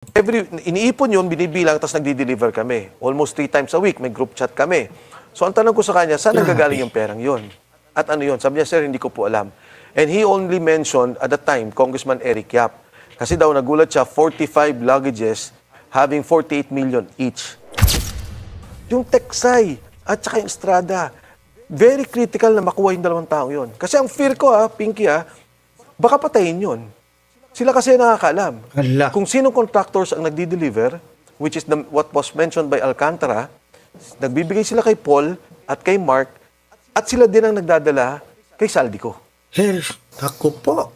Iniipon yun, binibilang, tapos nagdi-deliver kami. Almost 3 times a week, may group chat kami. So ang tanong ko sa kanya, saan nanggagaling yung perang yun? At ano yun? Sabi niya, sir, hindi ko po alam. And he only mentioned at the time, Congressman Eric Yap. Kasi daw nagulat siya, 45 luggages having 48 million each. Yung Teksay at saka yung Estrada, very critical na makuha yung dalawang taong yun. Kasi ang fear ko, Pinky, baka patayin yun. Sila kasi nakakaalam. Hala. Kung sinong contractors ang nagdi-deliver, which is what was mentioned by Alcantara, nagbibigay sila kay Paul at kay Mark, at sila din ang nagdadala kay Saldico. Ako po.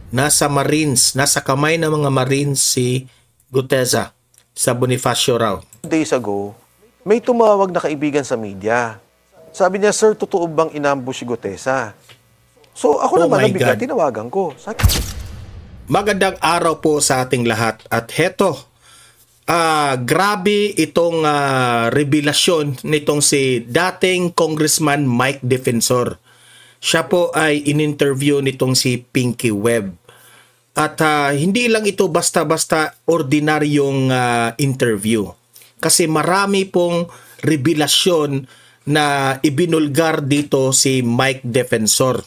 Nasa Marines, nasa kamay ng mga Marines si Gutesa sa Bonifacio raw. Days ago, may tumawag na kaibigan sa media. Sabi niya, sir, totoo bang inambush si Gutesa? So ako naman nabigat, tinawagan ko. Magandang araw po sa ating lahat. At heto, grabe itong revelasyon nitong si dating Congressman Mike Defensor. Siya po ay in-interview nitong si Pinky Webb. At hindi lang ito basta-basta ordinaryong interview. Kasi marami pong revelasyon na ibinulgar dito si Mike Defensor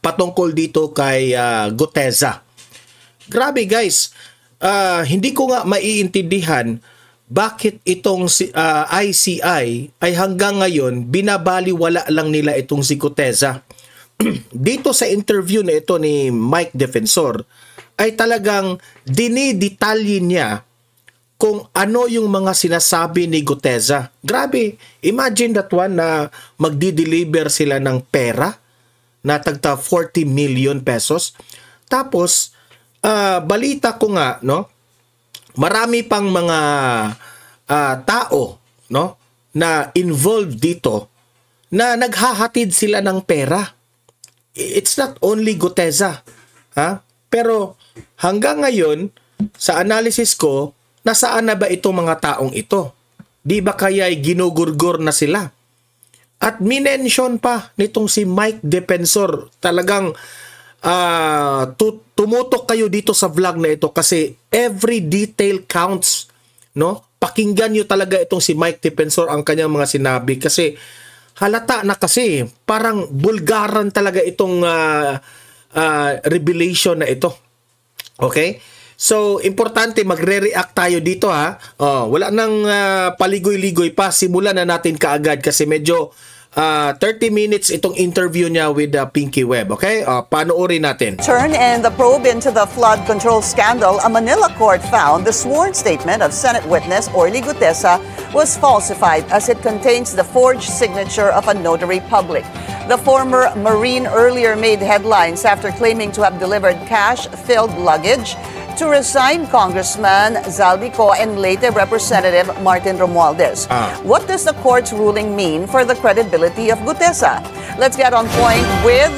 patungkol dito kay Gutesa. Grabe guys, hindi ko nga maiintindihan bakit itong ICI ay hanggang ngayon binabaliwala lang nila itong si Gutesa. Dito sa interview na ito ni Mike Defensor ay talagang dinidetalye niya kung ano yung mga sinasabi ni Gutesa. Grabe, imagine that one na magdi-deliver sila ng pera na tagta 40 million pesos. Tapos, balita ko nga, no, marami pang mga tao, no, na involved dito na naghahatid sila ng pera. It's not only Gutesa, pero hanggang ngayon sa analysis ko, nasaan na ba itong mga taong ito? Di ba kaya ginugurgor na sila? At minention pa nitong si Mike Defensor, talagang tumutok kayo dito sa vlog na ito kasi every detail counts, no? Pakinggan nyo talaga itong si Mike Defensor ang kanyang mga sinabi kasi halata na kasi parang bulgaran talaga itong revelation na ito. Okay? So, importante magre-react tayo dito wala nang paligoy-ligoy pa. Simulan na natin kaagad kasi medyo 30 minutes itong interview niya with Pinky Webb. Okay? Panoorin natin. Turn in the probe into the flood control scandal, a Manila court found the sworn statement of Senate witness Orly Gutesa was falsified as it contains the forged signature of a notary public. The former Marine earlier made headlines after claiming to have delivered cash-filled luggage to resign Congressman Zaldico and later Representative Martin Romualdez. What does the court's ruling mean for the credibility of Gutesa? Let's get on point with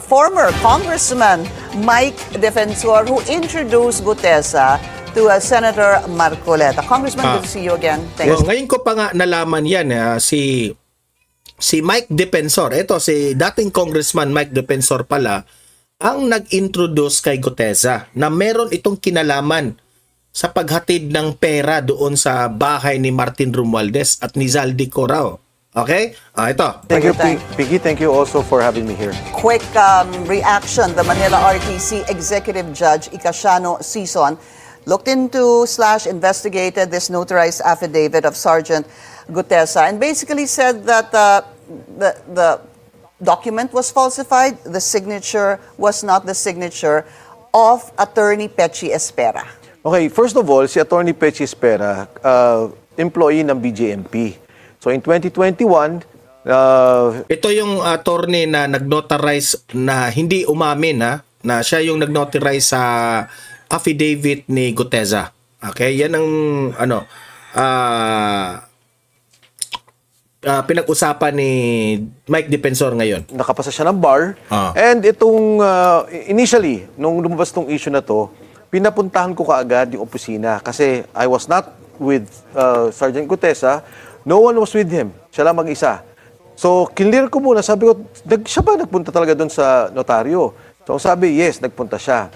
former Congressman Mike Defensor, who introduced Gutesa to Senator Marcoleta. Congressman, good to see you again. Thanks. Well, ngayon ko pa nga nalaman yan, si Mike Defensor. Ito, si dating Congressman Mike Defensor pala, ang nag-introduce kay Gutesa na meron itong kinalaman sa paghatid ng pera doon sa bahay ni Martin Romualdez at ni Zaldico raw. Okay? Ito. Thank you, Pinky. Thank you also for having me here. Quick reaction. The Manila RTC Executive Judge Icasiano Sison looked into / investigated this notarized affidavit of Sergeant Gutesa and basically said that the document was falsified. The signature was not the signature of Attorney Pechi Espera. Okay, first of all, si Attorney Pechi Espera, employee ng BJMP. So in 2021, ito yung attorney na nag-notarize na hindi umamin na siya yung nag-notarize sa affidavit ni Gutesa. Okay, yan ang pinag-usapan ni Mike Defensor ngayon. Nakapasa siya ng bar. And itong, initially, nung lumabas tong issue na to, pinapuntahan ko kaagad yung opisina kasi I was not with Sergeant Gutesa. No one was with him. Siya lang mag-isa. So, kinlear ko muna. Sabi ko, siya ba nagpunta talaga doon sa notaryo? So, sabi, yes, nagpunta siya.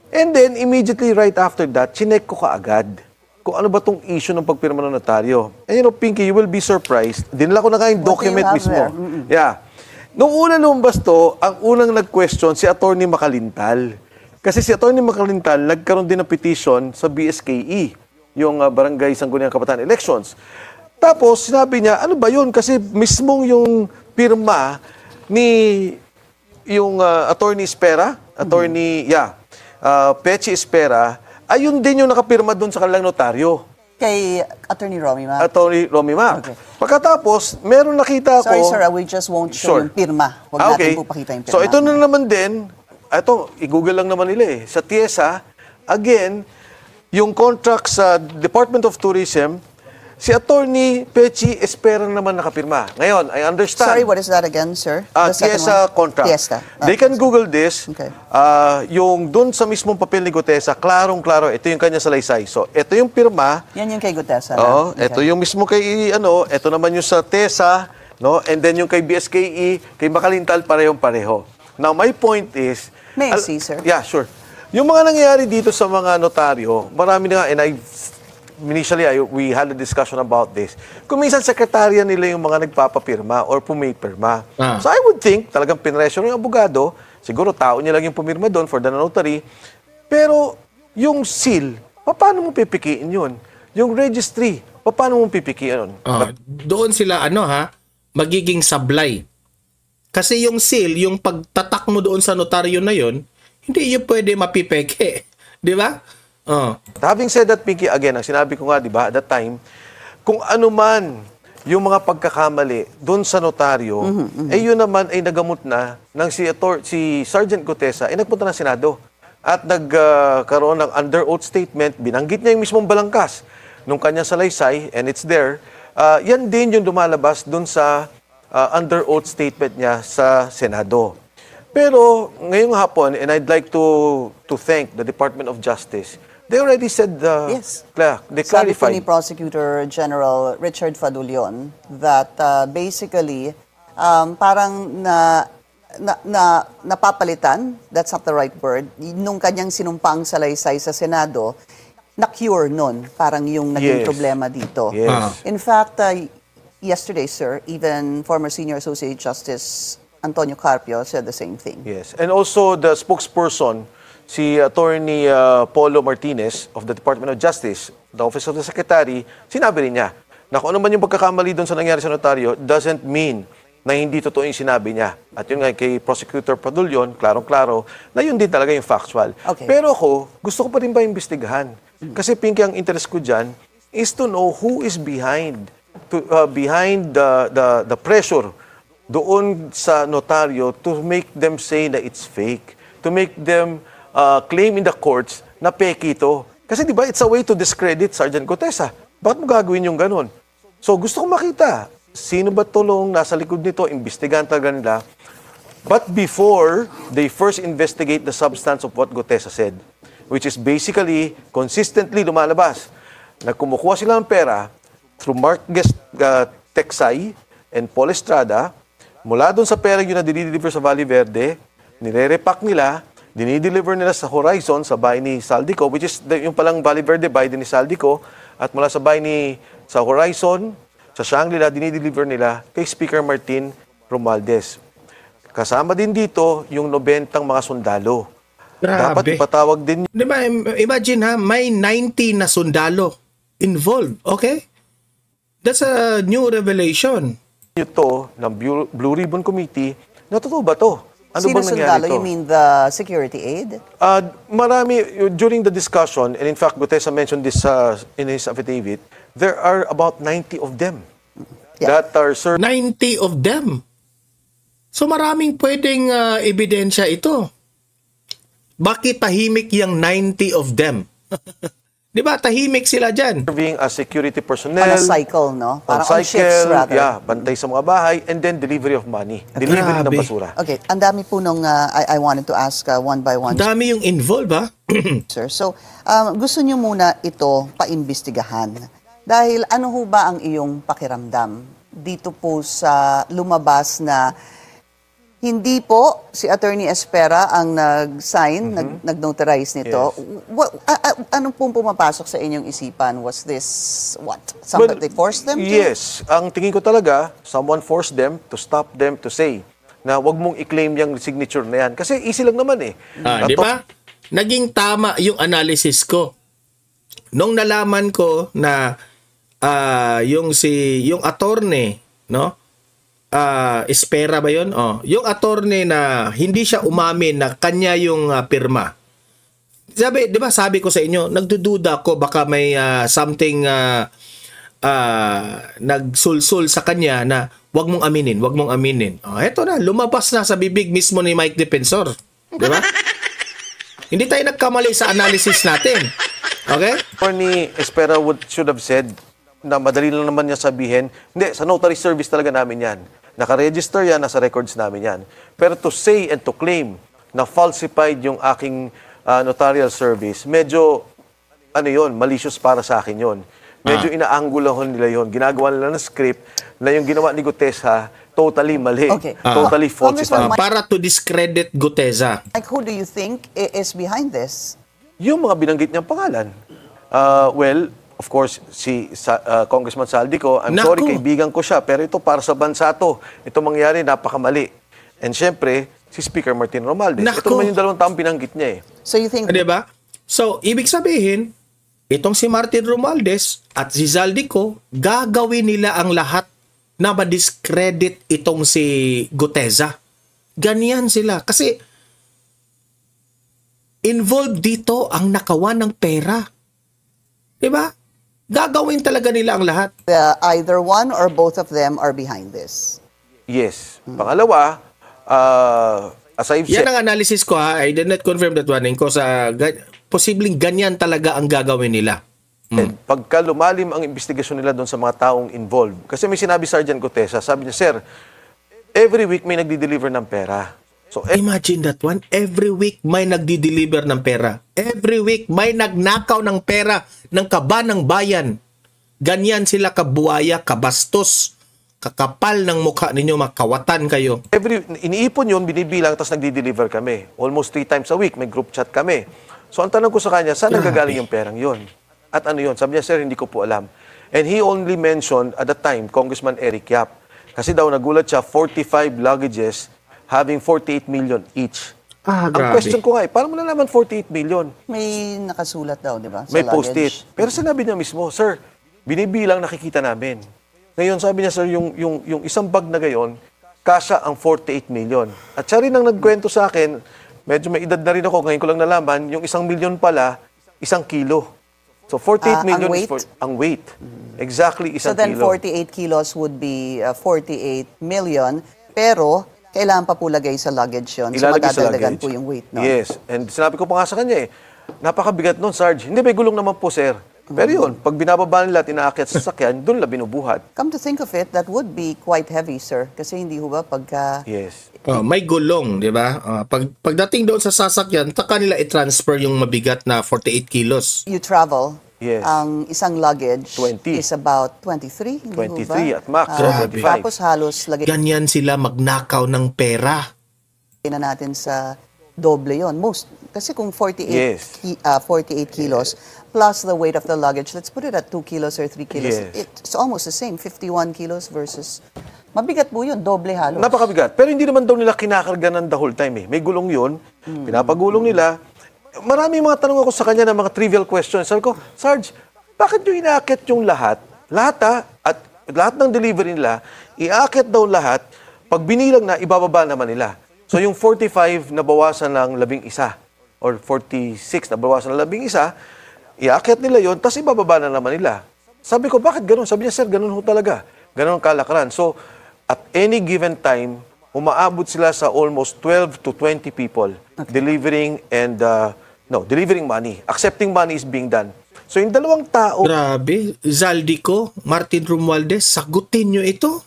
And then, immediately right after that, chinek ko kaagad kung ano ba tong issue ng pagpirma ng notaryo. And Pinky, you will be surprised. Dinala ko na nga yung What do you document have mismo. there? Yeah. Nung una lumabas to, ang unang nag-question si Atty. Makalintal. Kasi si Atty. Makalintal, nagkaroon din ng petition sa BSKE, yung Barangay Sangguniang Kabataan Elections. Tapos, sinabi niya, ano ba yun? Kasi mismong yung pirma ni yung Attorney Espera, Pechi Espera, ayun din yung nakapirma doon sa kanilang notaryo. Kay Attorney Romy Ma. Attorney Romy Ma. Okay. Pagkatapos, meron nakita Sorry, ko... sir, we just won't show Sure. yung pirma. Huwag natin po pakita yung pirma. So, ito na naman din, i-google lang naman nila Sa TIESA, again, yung contract sa Department of Tourism, si Attorney Pechi Espera naman nakapirma. Ngayon, I understand. Sorry, what is that again, sir? The second TIESA one? contract. TIESA. They can Google this. Okay. Yung dun sa mismong papel ni Gutesa, klarong-klaro, ito yung kanya salaysay. So, ito yung pirma. Yan yung kay Gutesa. Oo, Okay. ito yung mismo kay, ito naman yung sa TESA, no? And then yung kay BSKE, kay Makalintal, parehong-pareho. Now, my point is... May I see, sir? Yeah, sure. Yung mga nangyayari dito sa mga notaryo, marami na nga, and initially, we had a discussion about this. Kung minsan, sekretarya nila yung mga nagpapapirma or pumipirma. So I would think, talagang pinressure yung abogado, siguro tao niya lang yung pumirma doon for the notary, pero yung seal, paano mo pipikiin yun? Yung registry, paano mo pipikiin yun? Doon sila, magiging sablay. Kasi yung seal, yung pagtatak mo doon sa notaryo na yun, hindi yun pwede mapipeke. Di ba? Having said that, Pinky, again, ang sinabi ko nga, di ba, at that time, kung ano man yung mga pagkakamali doon sa notaryo, yun naman ay nagamot na ng si Sergeant Gutesa ay nagpunta ng Senado at nagkaroon ng under oath statement, binanggit niya yung mismong balangkas nung kanyang salaysay, and it's there. Yan din yung lumalabas doon sa under oath statement niya sa Senado. Pero ngayong hapon, and I'd like to thank the Department of Justice, they already said, Yes. They Sabi po clarified. ni Prosecutor General Richard Fadulion that basically parang napapalitan, that's not the right word, nung kanyang sinumpang salaysay sa Senado, na-cure nun, parang yung naging Yes. problema dito. Yes. In fact, yesterday, sir, even former Senior Associate Justice Antonio Carpio said the same thing. Yes. And also the spokesperson, si Attorney Polo Martinez of the Department of Justice, the Office of the Secretary, sinabi rin niya na kung ano man yung pagkakamali doon sa nangyari sa notaryo doesn't mean na hindi totoo yung sinabi niya. At yun nga kay Prosecutor Padulyon, klarong-klaro, na yun din talaga yung factual. Okay. Pero ako, gusto ko pa rin ba imbestigahan? Kasi Pinky, ang interest ko dyan is to know who is behind the pressure doon sa notaryo to make them say na it's fake, to make them claim in the courts na peki ito. Kasi di ba, it's a way to discredit Sergeant Gutesa. Bakit mo gagawin yung ganun? So gusto ko makita, sino ba tulong nasa likod nito, imbestigahan talaga nila. But before they first investigate the substance of what Gutesa said, which is basically, consistently lumalabas, na kumukuha sila ng pera through Mark Texay and Paul Estrada, mula doon sa pera yun na dinideliver sa Valle Verde, nire-repack nila, dinideliver nila sa Horizon, sa bahay ni Saldico, which is yung palang Valle Verde bahay din ni Saldico, at mula sa bahay sa Horizon, sa Shangri-La, dinideliver nila kay Speaker Martin Romualdez. Kasama din dito yung 90 mga sundalo. Grabe. Dapat ipatawag din Di ba, imagine may 90 na sundalo involved, okay? That's a new revelation. ito ng Blue Ribbon Committee na totoo ba to? Ano Sino bang nangyari sundalo? to? You mean the security aid? Marami, during the discussion, and in fact, Gutesa mentioned this in his affidavit, there are about 90 of them that are served. 90 of them. So maraming pwedeng ebidensya ito. Bakit tahimik yung 90 of them? Di ba, tahimik sila dyan. Serving as security personnel. On a cycle, no? On Parang on shifts, cycle, rather. yeah, bantay sa mga bahay, and then delivery of money. Delivery ng Grabe. basura. Okay, ang dami po nung I wanted to ask one by one, Ang dami yung involved, ha? sir. So, gusto niyo muna ito paimbestigahan. Dahil ano ho ba ang iyong pakiramdam dito po sa lumabas na Hindi po si Attorney Espera ang nag-sign, nag-notarize nito. Yes. Anong pong pumapasok sa inyong isipan? Was this, what? Somebody forced them to? Yes. Ang tingin ko talaga, someone forced them to stop them to say na wag mong i-claim yung signature na yan. Kasi easy lang naman eh. Di ba? Naging tama yung analysis ko. Nung nalaman ko na yung attorney, no? Espera ba yun? Yung attorney na hindi siya umamin na kanya yung pirma. Di ba sabi ko sa inyo, nagdududa ko baka may something nagsulsul sa kanya na wag mong aminin, wag mong aminin. Eto na, lumabas na sa bibig mismo ni Mike Defensor. Di ba? Hindi tayo nagkamali sa analysis natin. Okay? Attorney Espera should have said na madali lang naman niya sabihin, hindi, sa notary service talaga namin yan. Nakaregister yan, nasa records namin yan. Pero to say and to claim na falsified yung aking notarial service, medyo, malicious para sa akin yon. Medyo inaanggulahon nila yon. Ginagawa nila ng script na yung ginawa ni Gutesa, totally mali. Okay. Totally falsified. Para to discredit Gutesa. Like, who do you think is behind this? Yung mga binanggit niyang pangalan. Well, of course, si Congressman Saldico, I'm sorry, kaibigan ko siya, pero ito para sa bansa to. Ito mangyari, napakamali. And syempre, si Speaker Martin Romualdez. Ito naman yung dalawang taong binanggit niya eh. So you think... Diba? So, ibig sabihin, itong si Martin Romualdez at si Saldico, gagawin nila ang lahat na ma-discredit itong si Gutesa. Ganyan sila. Kasi, involved dito ang nakawan ng pera. Diba? Gagawin talaga nila ang lahat. Either one or both of them are behind this. Yes. Pangalawa, as I've said... Yan ang analysis ko ha. I did not confirm that one. Ko sa posibleng ganyan talaga ang gagawin nila. Pagka lumalim ang investigasyon nila doon sa mga taong involved. Kasi may sinabi Sergeant Gutesa, sabi niya, Sir, every week may nagdi-deliver ng pera. So, imagine that one. Every week may nagdi-deliver ng pera. Every week may nagnakaw ng pera ng kaba ng bayan. Ganyan sila kabuaya, kabastos, kakapal ng mukha ninyo, makawatan kayo. Iniipon yun, binibilang, tapos nagdi-deliver kami. Almost 3 times a week, may group chat kami. So ang tanong ko sa kanya, saan nanggagaling yung perang yun? At ano yun? Sabi niya, Sir, hindi ko po alam. And he only mentioned at the time, Congressman Eric Yap. Kasi daw nagulat siya, 45 luggages having 48 million each. Ang question ko nga paano mo nalaman 48 million? May nakasulat daw, di ba? May post-it. Pero sinabi niya mismo, Sir, binibilang nakikita namin. Ngayon, sabi niya, Sir, yung isang bag na gayon, kasya ang 48 million. At siya rin ang nagkwento sa akin, medyo may edad na rin ako, ngayon ko lang nalaman, yung 1 million pala, 1 kilo. So 48 million ang weight? is ang weight. Exactly 1 kilo. So then 48 kilos would be 48 million, pero kailangan pa po lagay sa luggage yun. So madadagdagan po yung weight, no? Yes. And sinabi ko pa nga sa kanya napakabigat nun, Sarge. Hindi, may gulong naman po, sir. Pero yun, pag binababa nila at inaakyat sa sasakyan, doon la binubuhat. Come to think of it, that would be quite heavy, sir. Kasi hindi ho ba pagka... Yes. May gulong, di ba? Pagdating doon sa sasakyan, taka nila i-transfer yung mabigat na 48 kilos. You travel, Yes. ang isang luggage 20. is about 23, hindi ho ba? 23 at max, so 25. Tapos halos lagay Ganyan sila magnakaw ng pera. na natin sa doble yon. Kasi kung 48, Yes. 48 kilos plus the weight of the luggage, let's put it at 2 kilos or 3 kilos. Yes. It's almost the same, 51 kilos versus... Mabigat po yun, doble halos. Napakabigat. Pero hindi naman daw nila kinakarga ng the whole time eh. May gulong yun, pinapagulong nila. Maraming mga tanong ako sa kanya ng mga trivial questions. Sabi ko, Sarge, bakit nyo inaakit yung lahat? Lahat at lahat ng delivery nila, iaakit daw lahat, pag binilang na, ibababa naman nila. So yung 45 na bawasan ng 11 or 46 na bawasan ng 11, iaakit nila yon, tapos ibababa na naman nila. Sabi ko, bakit ganun? Sabi niya, Sir, ganun ho talaga. Ganun ang kalakaran. So, at any given time, umaabot sila sa almost 12 to 20 people delivering and, delivering money. Accepting money is being done. So, yung dalawang tao... Grabe. Zaldico, Martin Romualdez, sagutin nyo ito.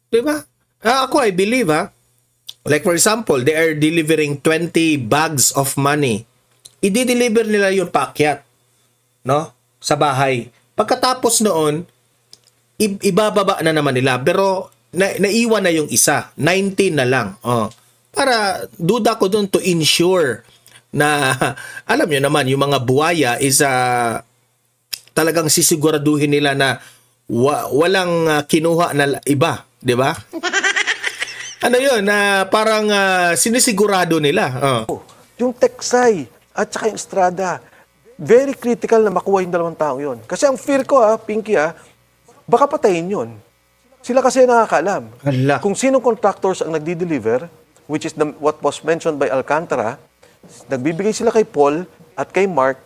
Diba? Ako, I believe, like for example, they are delivering 20 bags of money. I-deliver nila yung paakyat, no? Sa bahay. Pagkatapos noon, ibababa na naman nila. Pero naiwan na yung isa, 19 na lang. Para duda ko doon to ensure na alam nyo naman yung mga buwaya is talagang sisiguraduhin nila na walang kinuha na iba, di ba? Ano yun, parang sinisigurado nila. Yung Teksay at saka yung Estrada, very critical na makuha yung dalawang taong yun. Kasi ang fear ko, Pinky, baka patayin yun. Sila kasi nakakaalam. Hala. Kung sinong contractors ang nagdi-deliver, which is what was mentioned by Alcantara, nagbibigay sila kay Paul at kay Mark,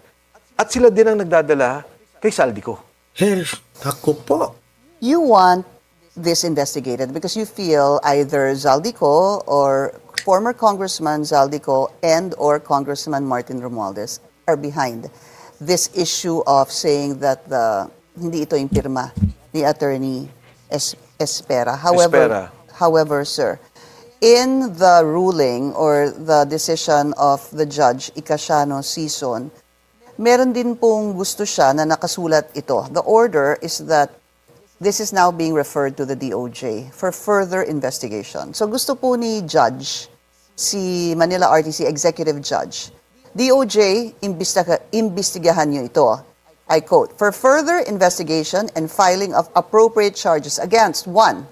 at sila din ang nagdadala kay Saldico. Hell, ako po. You want this investigated because you feel either Zaldico or former Congressman Zaldico and or Congressman Martin Romualdez are behind this issue of saying that hindi ito yung pirma ni Attorney Espera. However, sir, in the ruling or the decision of the judge, Icasiano Sison, meron din pong gusto siya na nakasulat ito. The order is that this is now being referred to the DOJ for further investigation. So gusto po ni Judge, si Manila RTC Executive Judge, DOJ, imbestigahan nyo ito. I quote, for further investigation and filing of appropriate charges against 1.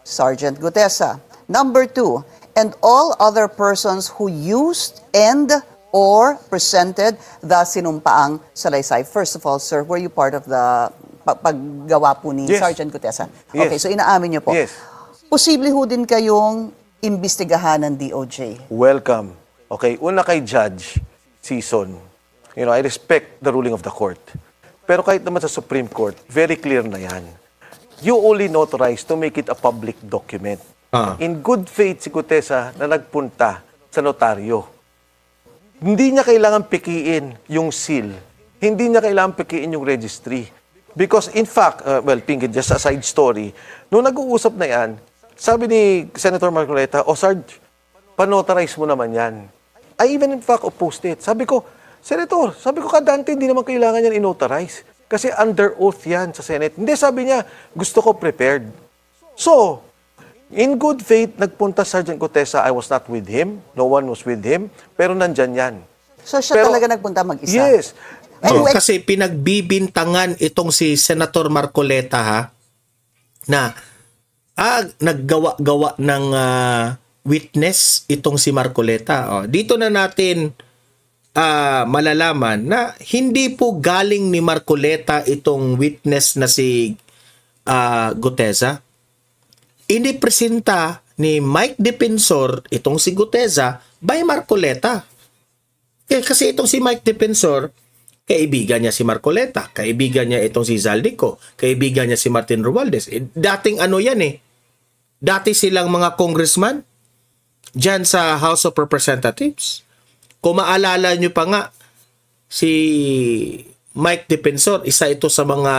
Sergeant Gutesa. 2. And all other persons who used and or presented the sinumpaang salaysay. First of all, sir, were you part of the paggawa po ni Yes. Sergeant Gutesa? Yes. Okay, so inaamin niyo po. Yes. Posible ho din kayong imbestigahan ng DOJ. Welcome. Okay, una kay Judge Sison. I respect the ruling of the court. Pero kahit naman sa Supreme Court, very clear na yan. You only notarize to make it a public document. In good faith si Gutesa na nagpunta sa notaryo. Hindi niya kailangan pikiin yung seal. Hindi niya kailangan pikiin yung registry. Because in fact, Pinky, just a side story, nung nag-uusap na yan, sabi ni Senator Marcoleta, Sarge, panotarize mo naman yan. I even in fact opposed it. Sabi ko, Senator, kadante hindi naman kailangan yan inotarize. Kasi under oath yan sa Senate. Hindi, sabi niya, gusto ko prepared. So, in good faith, nagpunta Sergeant Gutesa. I was not with him. No one was with him. Pero nandyan yan. So siya talaga nagpunta mag-isa? Yes. Anyway, Kasi pinagbibintangan itong si Senator Marcoleta na naggawa-gawa ng witness itong si Marcoleta. Dito na natin malalaman na hindi po galing ni Marcoleta itong witness na si Gutesa. Inipresenta ni Mike Defensor itong si Gutesa by Marcoleta. Kasi itong si Mike Defensor, kaibigan niya si Marcoleta, kaibigan niya itong si Zaldico, kaibigan niya si Martin Romualdez. Dating yan dati silang mga congressman dyan sa House of Representatives. Kung maalala nyo pa nga, si Mike Defensor, isa ito sa mga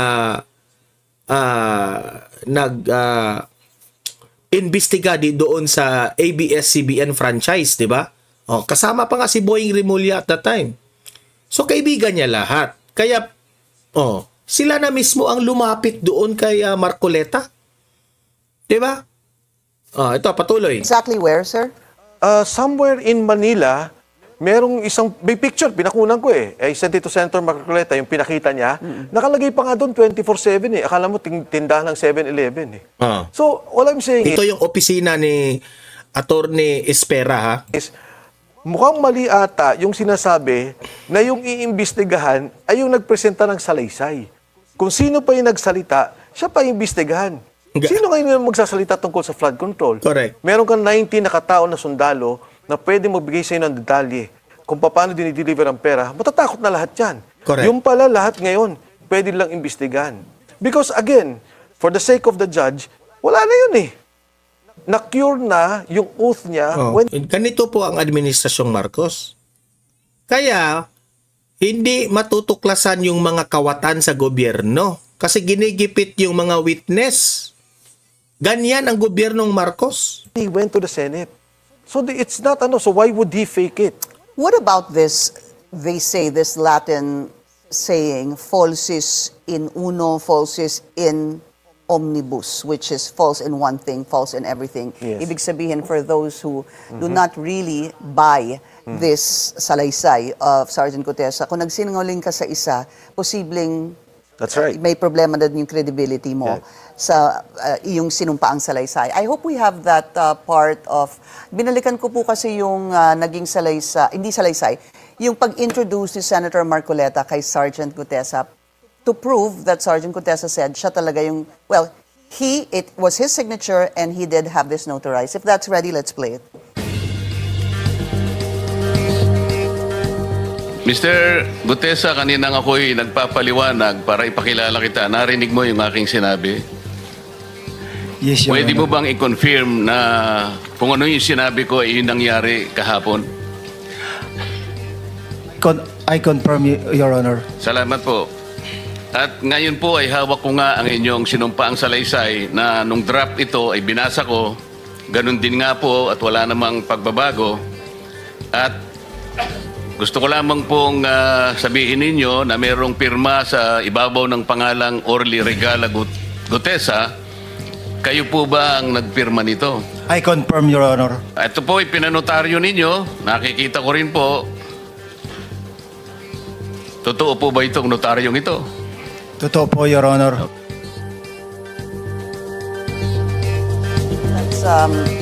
nag-imbestiga doon sa ABS-CBN franchise, di ba? Kasama pa nga si Boying Rimulya at that time. So, kaibigan niya lahat. Kaya, sila na mismo ang lumapit doon kay Marcoleta. Di ba? Ito, patuloy. exactly where, sir? Somewhere in Manila, merong may picture, pinakunan ko I sent it to Senator Marcoleta, yung pinakita niya. Nakalagay pa nga doon 24/7 Akala mo tindahan ng 7-Eleven So, all I'm saying Ito yung opisina ni Attorney Espera, is mukhang mali ata yung sinasabi na yung iimbestigahan ay yung nagpresenta ng salaysay. Kung sino pa yung nagsalita, siya pa yung imbestigahan. Sino ngayon yung magsasalita tungkol sa flood control? Correct. Meron kang 19 na katao na sundalo na pwede magbigay sa inyo ng detalye kung paano dinideliver ang pera. Matatakot na lahat yan. Correct. Yung pala lahat ngayon, pwede lang imbestigahan. Because again, for the sake of the judge, wala na yun na-cure na yung oath niya. Ganito po ang Administrasyong Marcos. Kaya, hindi matutuklasan yung mga kawatan sa gobyerno kasi ginigipit yung mga witness. Ganyan ang gobyernong Marcos. He went to the Senate. So it's not so why would he fake it? What about this, they say, this Latin saying, falsis in uno, falsis in omnibus, which is false in one thing, false in everything. Yes. Ibig sabihin, for those who do not really buy this salaysay of Sergeant Gutesa, kung nagsinungaling ka sa isa, posibleng That's right. may problema na din yung credibility mo sa iyong sinumpaang salaysay. I hope we have that part of, binalikan ko po kasi yung naging salaysay, hindi salaysay, yung pag-introduce ni Senator Marcoleta kay Sergeant Gutesa to prove that Sergeant Gutesa said siya talaga yung, well, it was his signature and he did have this notarized. If that's ready, let's play it. Mr. Gutesa, kaninang ako'y nagpapaliwanag para ipakilala kita. Narinig mo yung aking sinabi? Yes, Your Pwede mo Honor. bang i-confirm na kung ano yung sinabi ko ay yung nangyari kahapon? I confirm, Your Honor. Salamat po. At ngayon po ay hawak ko nga ang inyong sinumpaang salaysay na nung draft ito ay binasa ko. Ganun din nga po at wala namang pagbabago. At gusto ko lamang pong sabihin ninyo na mayroong pirma sa ibabaw ng pangalang Orly Regala Gutesa. Kayo po ba ang nagpirma nito? I confirm, Your Honor. Ito po ay pinanotaryo ninyo. Nakikita ko rin po. Totoo po ba itong notaryong ito? Totoo po, Your Honor.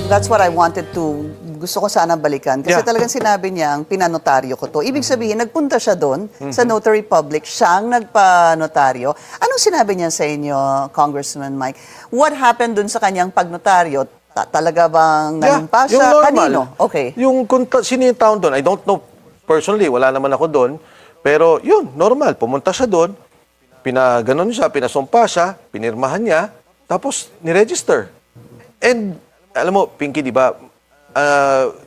That's what I wanted to, gusto ko sana balikan. Kasi talagang sinabi niya, ang pinanotaryo ko to. Ibig sabihin, nagpunta siya doon sa notary public, siyang nagpanotaryo. Anong sinabi niya sa inyo, Congressman Mike? What happened doon sa kanyang pagnotaryo? Talaga bang nanumpa siya? yung normal. Kanino? Okay. Yung sino yung town doon, I don't know personally, wala naman ako doon. Pero yun, normal. Pumunta siya doon, pinaganon siya, pinasumpa siya, pinirmahan niya, tapos niregister. And alam mo, Pinky, di ba,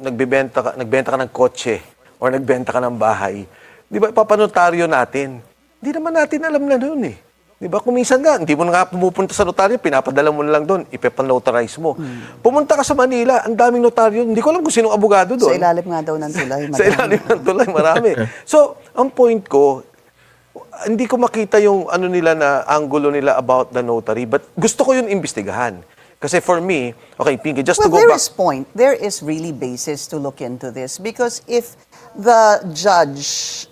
nagbenta ka ng kotse or nagbenta ka ng bahay. Di ba, ipapanotaryo natin. Hindi naman natin alam na doon eh. Di ba, kung minsan nga, hindi mo na nga pumupunta sa notaryo, pinapadala mo na lang doon, ipapanotarize mo. Pumunta ka sa Manila, ang daming notaryo, hindi ko alam kung sinong abogado doon. Sa ilalim nga daw ng tulay. Sa ilalim ng tulay, marami. So, ang point ko, hindi ko makita yung ano nila na angulo nila about the notary, but gusto ko yun imbestigahan. Kasi for me, okay, Pinky, just to go back. There is really basis to look into this because if the judge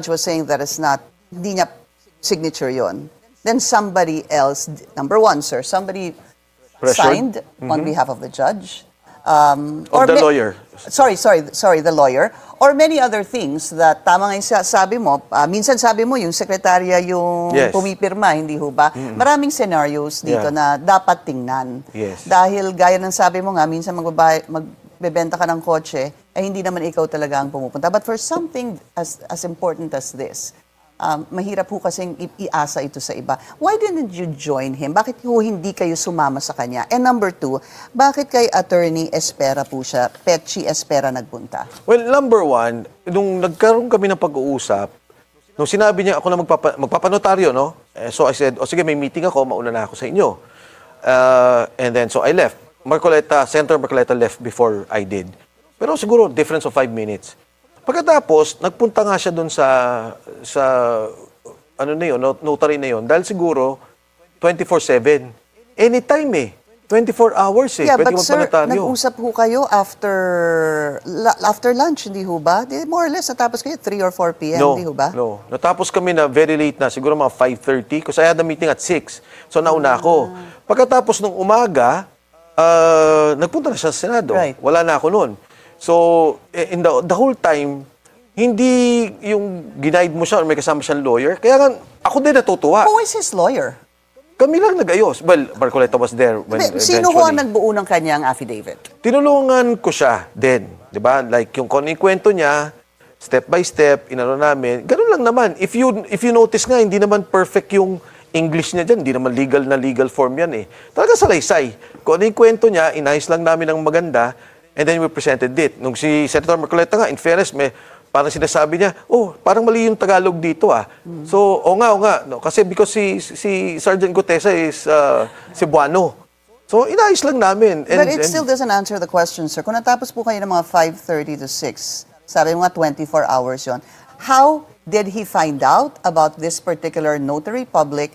was saying that it's not, hindi niya signature yon, then somebody else, number one, sir, somebody Pressured? signed on behalf of the judge. Of the lawyer. Sorry, the lawyer. Or many other things that tama nga yung sabi mo, minsan sabi mo yung sekretarya yung Yes. pumipirma, hindi ho ba? Maraming scenarios dito na dapat tingnan. Yes. Dahil gaya ng sabi mo nga, minsan magbebenta ka ng kotse, eh hindi naman ikaw talaga ang pumupunta. But for something as important as this, mahirap po kasing iasa ito sa iba. Why didn't you join him? Bakit ho hindi kayo sumama sa kanya? And number two, bakit kay Attorney Espera po siya, Petchy Espera nagpunta? Well, number one, nung nagkaroon kami ng pag-uusap, nung sinabi niya ako na magpapanotaryo, no? So I said, sige, may meeting ako, mauna na ako sa inyo. And then, so I left. Senator Marcoleta left before I did. Pero siguro, difference of 5 minutes. Pagkatapos, nagpunta nga siya doon sa ano na yun, notary na yun, dahil siguro 24/7. Anytime eh. 24 hours eh. Yeah, Pwede but sir, magpanotaryo. nag-usap ho kayo after lunch, hindi ho ba? More or less, natapos kayo 3 or 4 p.m., hindi ho ba? No. Natapos kami na very late na, siguro mga 5:30 because I had a meeting at 6. So nauna ako. Pagkatapos ng umaga, nagpunta na siya sa Senado. Right. Wala na ako noon. So, in the whole time, hindi yung ginaid mo siya or may kasama siyang lawyer. Kaya nga, ako din natutuwa. Who is his lawyer? Kami lang nag-ayos. Well, Marcoleta was there when Sino ho ang eventually. nagbuo ng kanyang affidavit? Tinulungan ko siya din. Di ba? Like yung kung ano yung kwento niya, step by step, inano namin. Ganun lang naman. If you notice nga, hindi naman perfect yung English niya dyan. Hindi naman legal form yan eh. Talaga salaysay. Kung ano yung kwento niya, inayos lang namin ng maganda. And then we presented it. Nung si Senator Marcoleta nga, in fairness, parang sinasabi niya, parang mali yung Tagalog dito ah. So, o nga. No? Kasi because si Sergeant Gutesa is Cebuano. So, inayos lang namin. But it still doesn't answer the question, sir. Kung natapos po kayo ng mga 5:30 to 6, sabi mo nga 24 hours yon. How did he find out about this particular notary public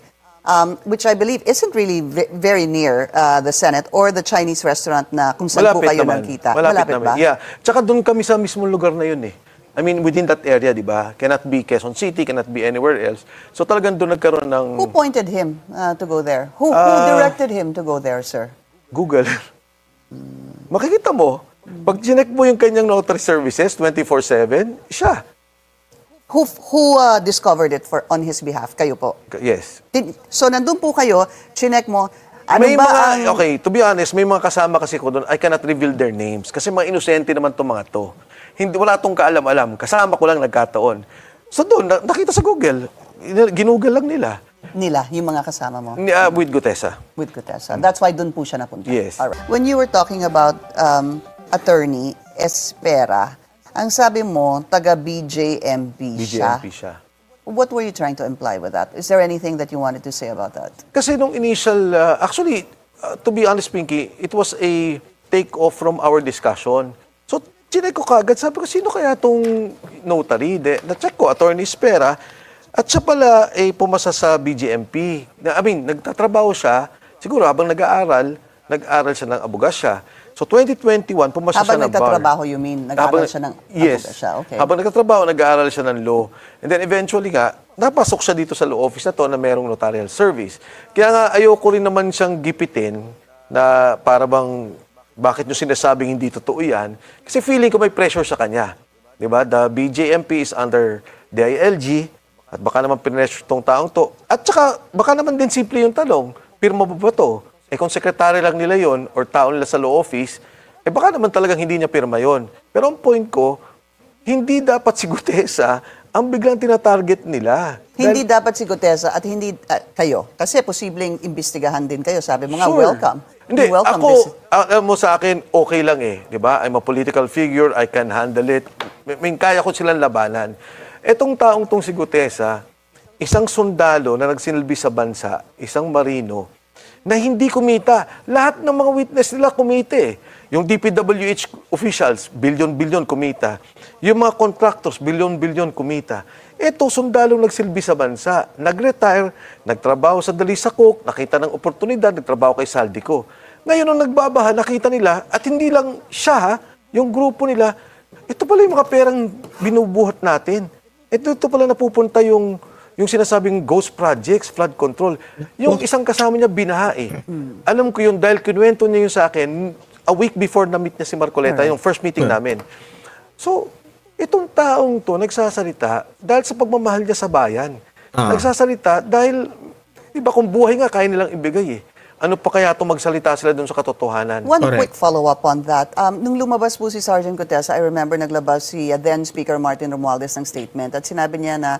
which I believe isn't really very near the Senate or the Chinese restaurant na kung saan po kayo nagkita. Malapit ba? naman. Yeah. Tsaka doon kami sa mismong lugar na yun eh. I mean, within that area, di ba? Cannot be Quezon City, cannot be anywhere else. So talagang doon nagkaroon ng Who pointed him to go there? Who directed him to go there, sir? Google. Makikita mo, pag chinek mo yung kanyang notary services 24/7, siya. Who discovered it on his behalf? Kayo po. Yes. So nandun po kayo, chinek mo, ano May ba mga, ang... okay, to be honest, may mga kasama kasi ko doon, I cannot reveal their names kasi mga inosente naman itong mga to. Hindi, wala itong kaalam-alam. Kasama ko lang nagkataon. So doon, nakita sa Google, ginugol lang nila. yung mga kasama mo? With Gutesa. With Gutesa. That's why dun po siya napunta. Yes. Alright. When you were talking about Attorney Espera, ang sabi mo, taga BJMP siya. BJMP siya. What were you trying to imply with that? Is there anything that you wanted to say about that? Kasi nung initial, actually, to be honest, Pinky, it was a take-off from our discussion. So, chinek ko kagad, sabi ko, sino kaya itong notary? Na-check ko, Attorney Espera, at siya pala ay pumasa sa BJMP. Nagtatrabaho siya, siguro habang nag-aaral siya ng abogasya. So, 2021, pumasa siya ng bar. Habang nagtatrabaho, you mean? Nag-aaral siya ng abogasya? Okay. Habang nagtatrabaho, nag-aaral siya ng law. And then eventually nga, napasok siya dito sa law office na to na merong notarial service. Kaya nga, ayoko rin naman siyang gipitin na para bang, bakit nyo sinasabing hindi totoo yan? Kasi feeling ko may pressure sa kanya. Diba? The BJMP is under DILG, at baka naman pinressure tong taong to. At saka, baka naman din simple yung tanong, pirma ba to? Kung sekretary lang nila yon or tao nila sa law office, baka naman talagang hindi niya pirma yon. Pero ang point ko, hindi dapat si Gutesa ang biglang tinatarget nila. Hindi dapat si Gutesa at hindi kayo. Kasi posibleng imbestigahan din kayo. Sabi mo nga, Sure. welcome. Hindi, Welcome ako, this. alam mo sa akin, okay lang eh. Di ba? I'm a political figure, I can handle it. Kaya ko silang labanan. Etong taong tong si Gutesa, isang sundalo na nagsilbi sa bansa, isang marino, na hindi kumita. Lahat ng mga witness nila kumita eh. Yung DPWH officials, bilyon-bilyon kumita. Yung mga contractors, bilyon-bilyon kumita. Ito, sundalong nagsilbi sa bansa. Nag-retire, nagtrabaho sa Dalisakok, nakita ng oportunidad, nagtrabaho kay Saldico. Ngayon, nung nagbabaha, nakita nila, at hindi lang siya, yung grupo nila, ito pala yung mga perang binubuhat natin. Ito pala napupunta yung sinasabing ghost projects, flood control. Yung isang kasama niya, binaha eh. Alam ko yun dahil kinuwento niya yun sa akin a week before na-meet niya si Marcoleta, yung first meeting namin. So, itong taong to nagsasalita dahil sa pagmamahal niya sa bayan. Nagsasalita dahil, iba kung buhay nga, kaya nilang ibigay eh. Ano pa kaya itong magsalita sila dun sa katotohanan? One quick follow-up on that. Nung lumabas po si Sergeant Gutesa, I remember naglabas si then Speaker Martin Romualdez ng statement at sinabi niya na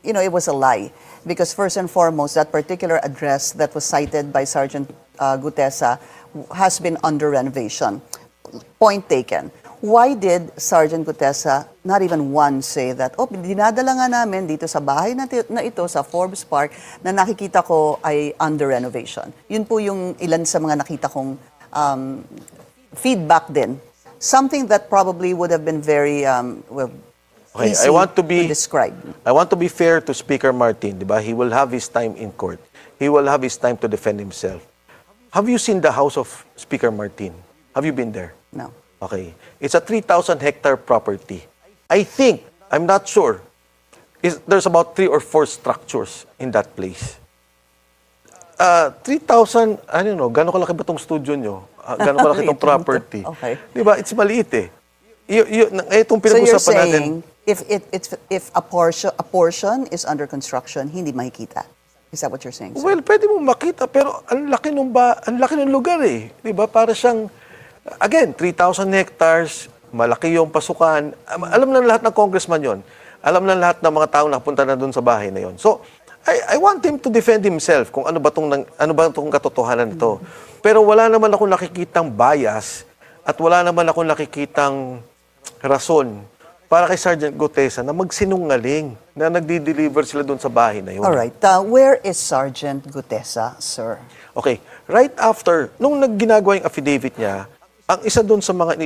it was a lie. Because first and foremost, that particular address that was cited by Sergeant Gutesa has been under renovation. Point taken. Why did Sergeant Gutesa not even once say that, dinadala nga namin dito sa bahay na ito sa Forbes Park na nakikita ko ay under renovation. Yun po yung ilan sa mga nakita kong feedback din. Something that probably would have been very Okay, easy to describe. I want to be fair to Speaker Martin, di ba? He will have his time in court. He will have his time to defend himself. Have you seen the house of Speaker Martin? Have you been there? No. Okay. It's a 3,000-hectare property. I think, I'm not sure, there's about 3 or 4 structures in that place. 3,000, I don't know, gano'ng kalaki ba itong studio nyo? Gano'ng kalaki itong property? Okay. Di ba? It's maliit eh. Itong So you're pinag-usapan natin. saying if a portion is under construction, hindi makikita. Is that what you're saying, sir? Well, pwede mo makita, pero ang laki ng lugar eh. Di ba? Para siyang, again, 3,000 hectares, malaki yung pasukan. Alam na lahat ng congressman yon. Alam na lahat ng mga tao na punta na doon sa bahay na yon. So, I want him to defend himself kung ano ba tong katotohanan nito. Pero wala naman akong nakikitang bias at wala naman akong nakikitang rason para kay Sergeant Gutesa na magsinungaling na nagdi-deliver sila doon sa bahay na yun. All right. Where is Sergeant Gutesa, sir? Okay. Right after, nung ginagawa yung affidavit niya, ang isa doon sa mga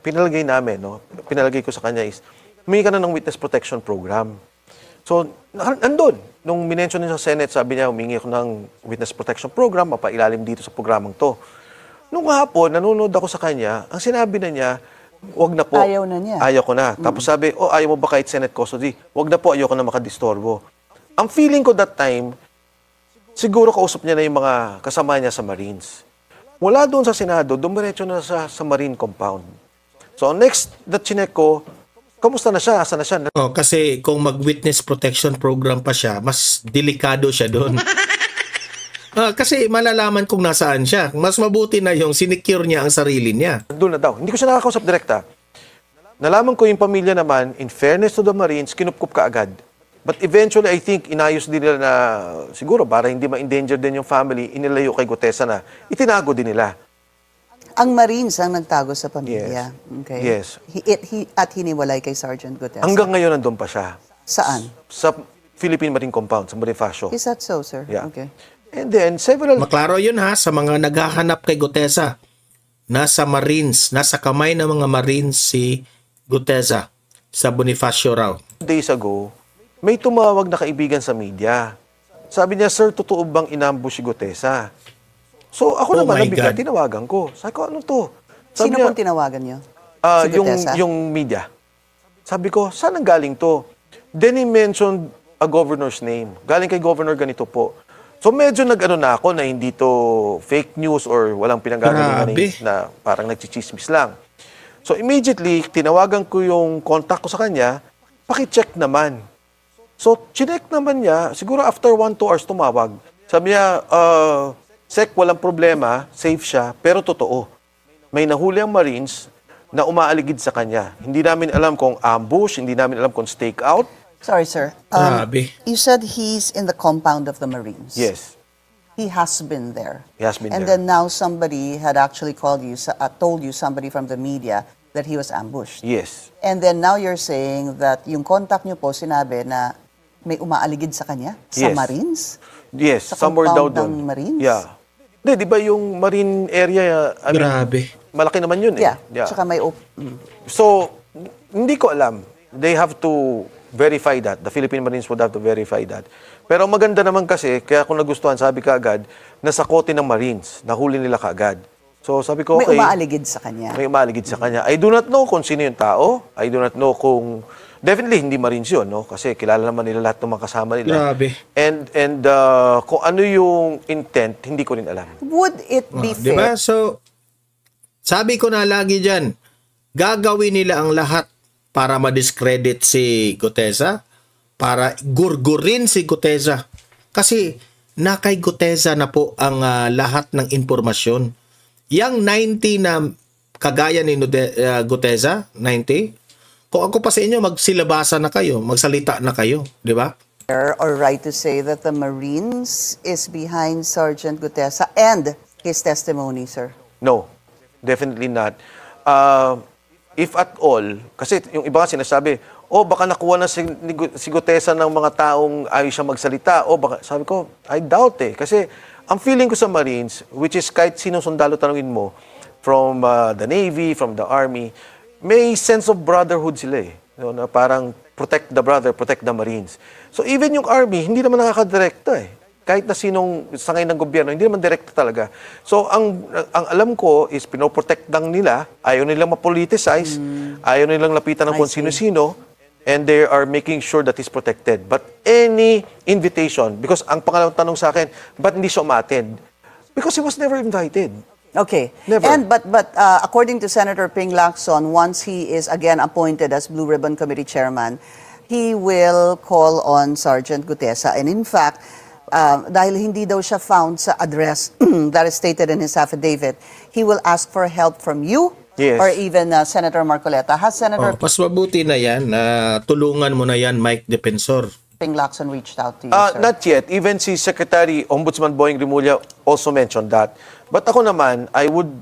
pinalagay namin, pinalagay ko sa kanya is, humingi ka na ng witness protection program. So, nandun. Nung minention niya sa Senate, sabi niya, humingi ako ng Witness Protection Program, mapailalim dito sa programang to. Nung hapon, nanonood ako sa kanya, ang sinabi na niya, wag na po. Ayaw na niya. Ayaw ko na. Tapos sabi, ayaw mo ba kahit Senate custody? Wag na po, ayaw ko na makadistorbo. Ang feeling ko that time, siguro kausap niya na yung mga kasama niya sa Marines. Mula doon sa Senado, dumiretso na sa Marine compound. So next na chinek ko, kamusta na siya? Asa na siya? Kasi kung mag-witness protection program pa siya, mas delikado siya doon. Kasi malalaman kung nasaan siya. Mas mabuti na yung sinecure niya ang sarili niya. Doon na daw. Hindi ko siya nakakausap direkta. Nalaman ko yung pamilya naman, in fairness to the Marines, kinupkup ka agad. But eventually, I think, inayos din nila na, siguro, para hindi ma-endanger din yung family, inilayo kay Gutesa na, itinago din nila. Ang Marines ang nagtago sa pamilya. Yes. Okay. Yes. At hiniwalay kay Sergeant Gutesa. Hanggang ngayon, nandun pa siya. Saan? Sa Philippine Marine Compound, sa Bonifacio. Is that so, sir? Yeah. Okay. And then, several... Maklaro yun ha, sa mga naghahanap kay Gutesa. Nasa Marines, nasa kamay ng mga Marines si Gutesa sa Bonifacio raw. days ago, may tumawag na kaibigan sa media. Sabi niya, sir, totoo bang inambush si Gutesa? So ako Oh naman, my nabigla, God. tinawagan ko. Sabi ko, ano to? Sabi Sino niya, pong tinawagan niyo? Si yung, Gutesa? yung media. Sabi ko, saan ang galing to? Then he mentioned a governor's name. Galing kay governor ganito po. So medyo nag-ano na ako na hindi to fake news or walang pinanggagalingan Grabe. na parang nagchichismis lang. So immediately, tinawagan ko yung contact ko sa kanya, pakicheck naman. So chinek naman niya, siguro after 1-2 hours tumawag. Sabi niya, Sec, walang problema, safe siya, pero totoo. May nahuli ang Marines na umaaligid sa kanya. Hindi namin alam kung ambush, hindi namin alam kung stakeout. Sorry, sir. Grabe. You said he's in the compound of the Marines. Yes, He has been there. he has been And there. then now somebody had actually called you, told you, somebody from the media, that he was ambushed. Yes. And then now you're saying that yung contact niyo po sinabi na may umaaligid sa kanya? Sa Yes. Marines? Yes, Sa somewhere daw compound doon. ng Marines? Yeah. Hindi, di ba yung marine area, I mean, Grabe. malaki naman yun eh. Yeah. Tsaka may So, hindi ko alam. They have to verify that. The Philippine Marines would have to verify that. Pero maganda naman kasi, kaya kung nagustuhan, sabi ka agad, nasa kote ng Marines, nahuli nila kaagad. So sabi ko, may okay. umaaligid sa kanya. May umaaligid sa kanya. I do not know kung sino yung tao. I do not know kung... Definitely, hindi Marines yun, no? Kasi kilala naman nila lahat ng mga kasama nila. Grabe. And kung ano yung intent, hindi ko rin alam. Would it be Di fair? ba? So, sabi ko na lagi dyan, gagawin nila ang lahat para ma-discredit si Gutesa, para gurgurin si Gutesa. Kasi na kay Gutesa na po ang lahat ng impormasyon. Yang 90 na kagaya ni Gutesa, 90, kung ako pa sa inyo, magsilabasa na kayo, magsalita na kayo, di ba? Or right to say that the Marines is behind Sergeant Gutesa and his testimony, sir? No, definitely not. If at all, kasi yung iba nga sinasabi, baka nakuha na si Gutesa ng mga taong ayaw siya magsalita. Baka, sabi ko, I doubt eh. Kasi ang feeling ko sa Marines, which is kahit sinong sundalo tanungin mo, from the Navy, from the Army, may sense of brotherhood sila eh. Na parang protect the brother, protect the Marines. So even yung Army, hindi naman nakakadirekta eh. Kahit na sinong sangay ng gobyerno, hindi naman direkta talaga. So ang alam ko is pinoprotect lang nila, ayaw nilang ma-politicize, ayaw nilang lapitan ng kung sino-sino, and they are making sure that he's protected. But any invitation, because ang pangalawang tanong sa akin, ba't hindi siya umattend? Because he was never invited. Okay. Never. And but according to Senator Ping Lacson, once he is again appointed as Blue Ribbon Committee Chairman, he will call on Sergeant Gutesa. And in fact, dahil hindi daw siya found sa address that is stated in his affidavit, he will ask for help from you Yes. or even Senator Marcoleta. Has Senator Mas mabuti na yan, tulungan mo na yan, Mike Defensor. Ping Lacson reached out to you, sir? Not yet. Even si Secretary Ombudsman Boying Rimulya also mentioned that. But ako naman, I would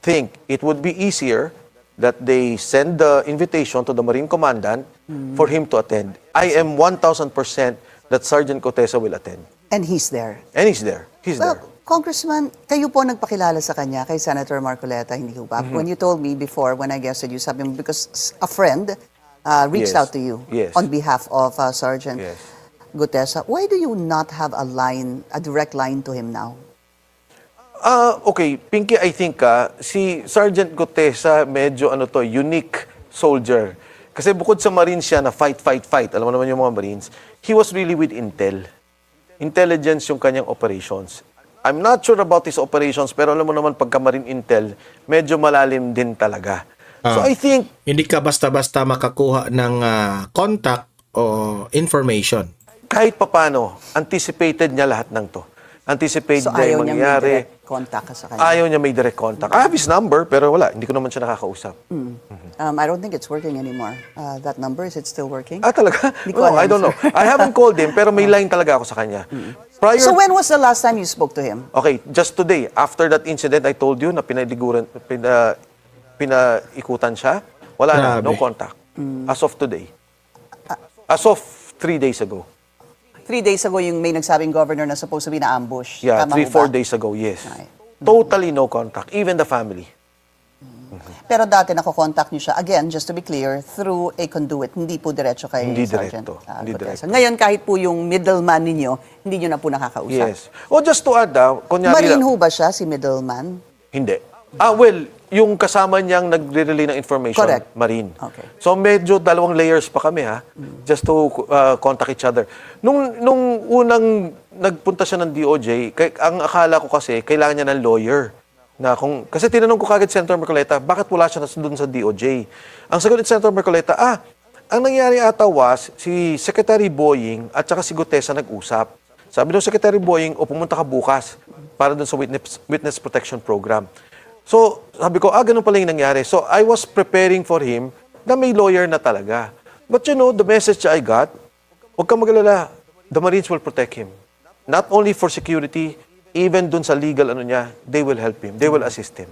think it would be easier that they send the invitation to the Marine Commandant for him to attend. I am 1,000% that Sergeant Gutesa will attend. And he's there. And he's there. He's Well, there. Congressman, kayo po nagpakilala sa kanya, kay Senator Marcoleta, hindi ho ba? When you told me before, when I guested you, sabi mo, because a friend reached Yes. out to you Yes. on behalf of Sergeant Yes. Gutesa. Why do you not have a direct line to him now? Okay, Pinky, I think si Sergeant Gutesa medyo unique soldier. Kasi bukod sa Marines siya na fight. Alam mo naman yung mga Marines. He was really with Intel. Intelligence yung kanyang operations. I'm not sure about his operations, pero alam mo naman pagka Marine Intel, medyo malalim din talaga. So I think, Hindi ka basta-basta makakuha ng contact o information. kahit papano, anticipated niya lahat ng to. Anticipated So niya ayaw yung niya may mangyayari. direct contact ka sa kanya? Ayaw niya may direct contact. I have his number, pero wala. Hindi ko naman siya nakakausap. I don't think it's working anymore. That number, is it still working? Talaga? Hindi ko No, alam. I don't know. I haven't called him, pero may line talaga ako sa kanya. Prior, So when was the last time you spoke to him? okay, just today, after that incident, I told you na pinaikutan siya. Wala na, Grabe. no contact. As of today. As of 3 days ago. 3 days ago, yung may nagsabing governor na supposed to be na-ambush. Yeah, Tama 3, ho 4 ba? days ago, yes. Okay. Totally no contact. Even the family. Pero dati nakokontakt niyo siya, again, just to be clear, through a conduit, hindi po diretso kay Hindi Sergeant diretso. Hindi Gutesa. diretso. Ngayon, kahit po yung middleman ninyo, hindi niyo na po nakakausap. Yes. O just to add, kunyari Marine lang, ho ba siya, si middleman? hindi. Well, yung kasama niyang nagre-relay ng information, Correct. Marine. Okay. So medyo dalawang layers pa kami just to contact each other. Nung unang nagpunta siya ng DOJ, ang akala ko kasi kailangan niya ng lawyer. Kasi tinanong ko kagad Senator Marcoleta, bakit wala siya doon sa DOJ? Ang sagot ni Senator Marcoleta, ang nangyari ata was, si Secretary Boying at saka si Gutesa nag-usap. Sabi ng Secretary Boying, pumunta ka bukas para doon sa Witness Protection Program. So, sabi ko, ganun pala yung nangyari. So, I was preparing for him na may lawyer na talaga. But the message I got, huwag kang mag-alala, the Marines will protect him. Not only for security, even dun sa legal niya, they will help him. They will assist him.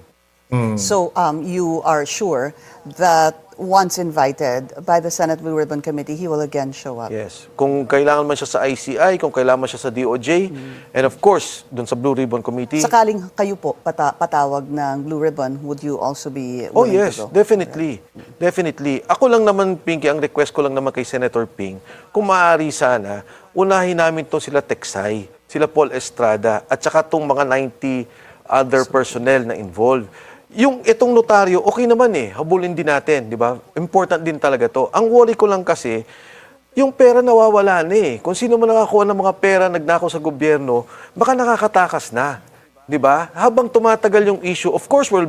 So you are sure that once invited by the Senate Blue Ribbon Committee, he will again show up? Yes. Kung kailangan man siya sa ICI, kung kailangan man siya sa DOJ, and of course, dun sa Blue Ribbon Committee. Sakaling kayo po patawag ng Blue Ribbon, would you also be Oh willing yes, to go? definitely. Definitely. Ako lang naman, Pinky, ang request ko lang naman kay Senator Ping, kung maaari sana, unahin namin to sila Teksay, sila Paul Estrada, at saka tong mga 90 other personnel na involved. Yung itong notaryo, okay naman habulin din natin, di ba? Important din talaga to. Ang worry ko lang kasi, yung pera nawawala na Kung sino man nakakuha ng mga pera, nagnakaw sa gobyerno, baka nakakatakas na. Di ba? Habang tumatagal yung issue, of course, we're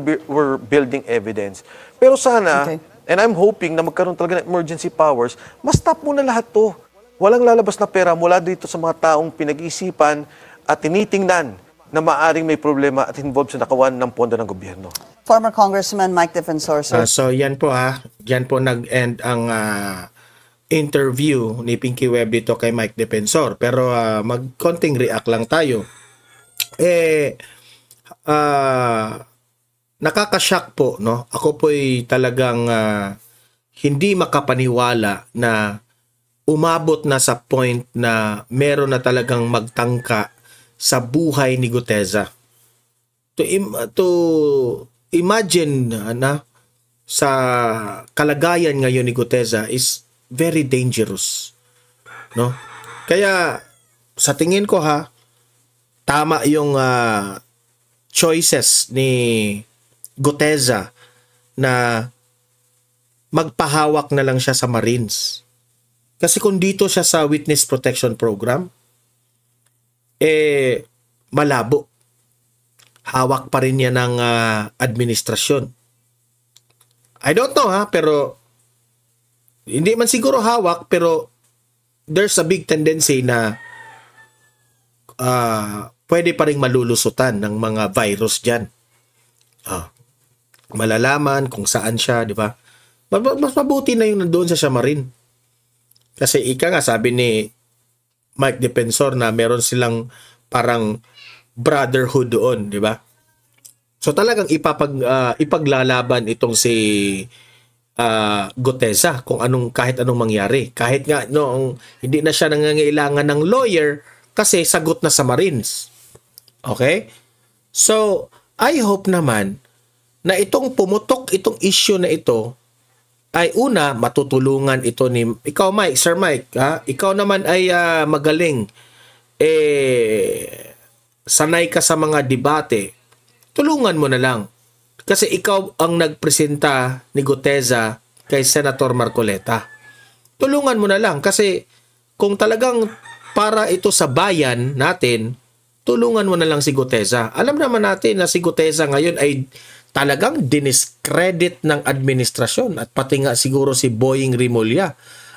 building evidence. Pero sana, Okay. and I'm hoping na magkaroon talaga ng emergency powers, ma-stop muna lahat to. Walang lalabas na pera mula dito sa mga taong pinag-isipan at tinitingnan na maaring may problema at involved sa nakawan ng pondo ng gobyerno. Former Congressman Mike Defensor, sir. So yan po Yan po nag-end ang interview ni Pinky Webb dito kay Mike Defensor. Pero mag-konting react lang tayo. Nakakashock po, no? Ako po'y talagang hindi makapaniwala na umabot na sa point na meron na talagang magtangka sa buhay ni Gutesa. To imagine na sa kalagayan ngayon ni Gutesa is very dangerous, no? Kaya sa tingin ko tama yung choices ni Gutesa na magpahawak na lang siya sa Marines. Kasi kung dito siya sa Witness Protection Program, malabo. Hawak pa rin niya ng administrasyon. I don't know pero hindi man siguro hawak, pero there's a big tendency na pwede pa rin malulusutan ng mga virus dyan. Malalaman kung saan siya, di ba? Mas mabuti na yung nandoon sa Marine. Kasi nga sabi ni Mike Defensor na meron silang parang brotherhood doon, di ba? So talagang ipaglalaban itong si Gutesa kung kahit anong mangyari. Kahit nga hindi na siya nangangailangan ng lawyer kasi sagot na sa Marines. Okay? So, I hope naman na itong pumutok itong issue na ito ay una, matutulungan ito ni ikaw Mike, Sir Mike, ha? Ikaw naman ay magaling, sanay ka sa mga debate, tulungan mo na lang. Kasi ikaw ang nagpresenta ni Guteza kay Senator Marcoleta. Tulungan mo na lang kasi kung talagang para ito sa bayan natin, tulungan mo na lang si Guteza. Alam naman natin na si Guteza ngayon ay talagang diniscredit ng administrasyon at pati nga siguro si Boying Rimulya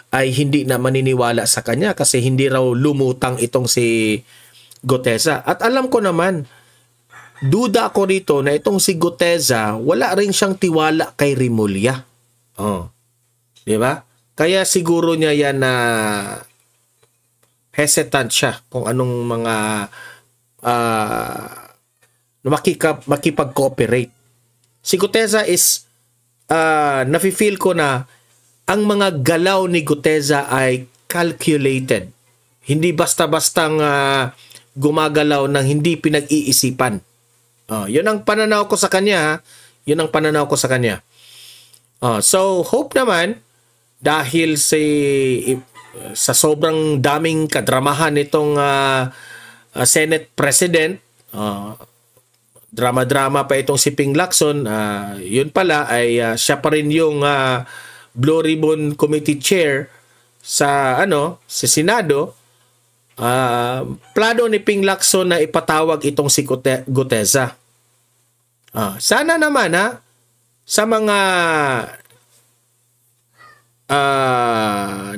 ay hindi na maniniwala sa kanya kasi hindi raw lumutang itong si Guteza. At alam ko naman, duda ako rito na itong si Guteza, wala rin siyang tiwala kay Rimulya. Oh. Di ba? Kaya siguro niya yan na hesitant siya kung anong mga makipag-cooperate. Si Guteza is nafe-feel ko na ang mga galaw ni Guteza ay calculated. Hindi basta-bastang gumagalaw ng hindi pinag-iisipan. Yun ang pananaw ko sa kanya. Ha? Yun ang pananaw ko sa kanya. So, hope naman, dahil sa sobrang daming kadramahan nitong Senate President, drama-drama pa itong si Ping Lacson, yun pala ay siya pa rin yung Blue Ribbon Committee Chair sa Senado. Plano ni Ping Lacson na ipatawag itong si Guteza. Sana naman sa mga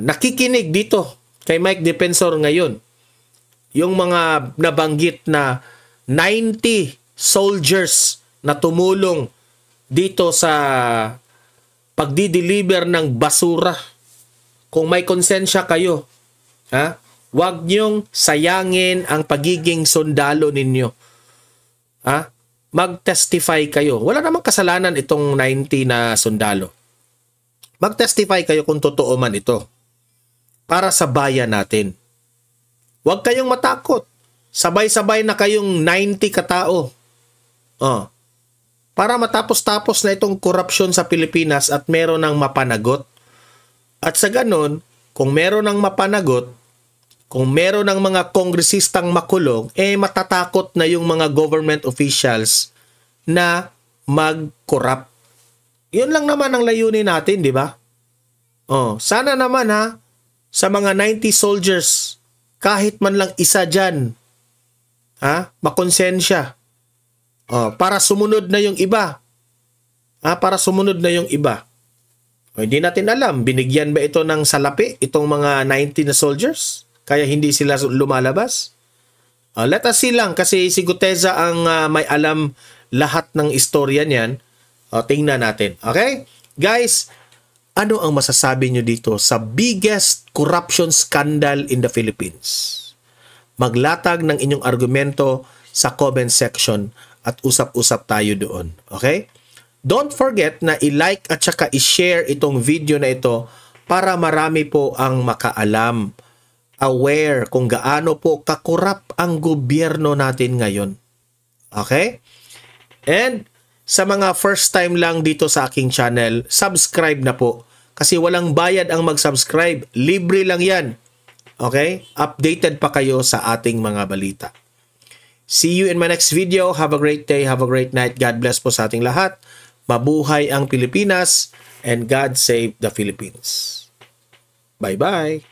nakikinig dito kay Mike Defensor ngayon, yung mga nabanggit na 90 soldiers na tumulong dito sa pagdi-deliver ng basura. Kung may konsensya kayo, huwag niyong sayangin ang pagiging sundalo ninyo. Mag-testify kayo. Wala namang kasalanan itong 90 na sundalo. Mag-testify kayo kung totoo man ito. Para sa bayan natin. Huwag kayong matakot. Sabay-sabay na kayong 90 katao. Para matapos-tapos na itong korupsyon sa Pilipinas at meron ng mapanagot. At sa ganon, kung meron ng mapanagot, kung meron ng mga kongresistang makulong, matatakot na yung mga government officials na mag-corrupt. Yun lang naman ang layunin natin, di ba? Sana naman sa mga 90 soldiers, kahit man lang isa dyan, makonsensya. Para sumunod na yung iba. Para sumunod na yung iba. Hindi natin alam, binigyan ba ito ng salapi, itong mga 90 na soldiers? Kaya hindi sila lumalabas? Let us see lang, kasi si Guteza ang may alam lahat ng istorya niyan. Tingnan natin. Okay? Guys, ano ang masasabi nyo dito sa biggest corruption scandal in the Philippines? Maglatag ng inyong argumento sa comment section at usap-usap tayo doon. Okay? Don't forget na i-like at saka i-share itong video na ito para marami po ang makaalam, aware kung gaano po kakurap ang gobyerno natin ngayon. Okay? And sa mga first time lang dito sa aking channel, subscribe na po. Kasi walang bayad ang mag-subscribe. Libre lang yan. Okay? Updated pa kayo sa ating mga balita. See you in my next video. Have a great day. Have a great night. God bless po sa ating lahat. Mabuhay ang Pilipinas and God save the Philippines. Bye-bye.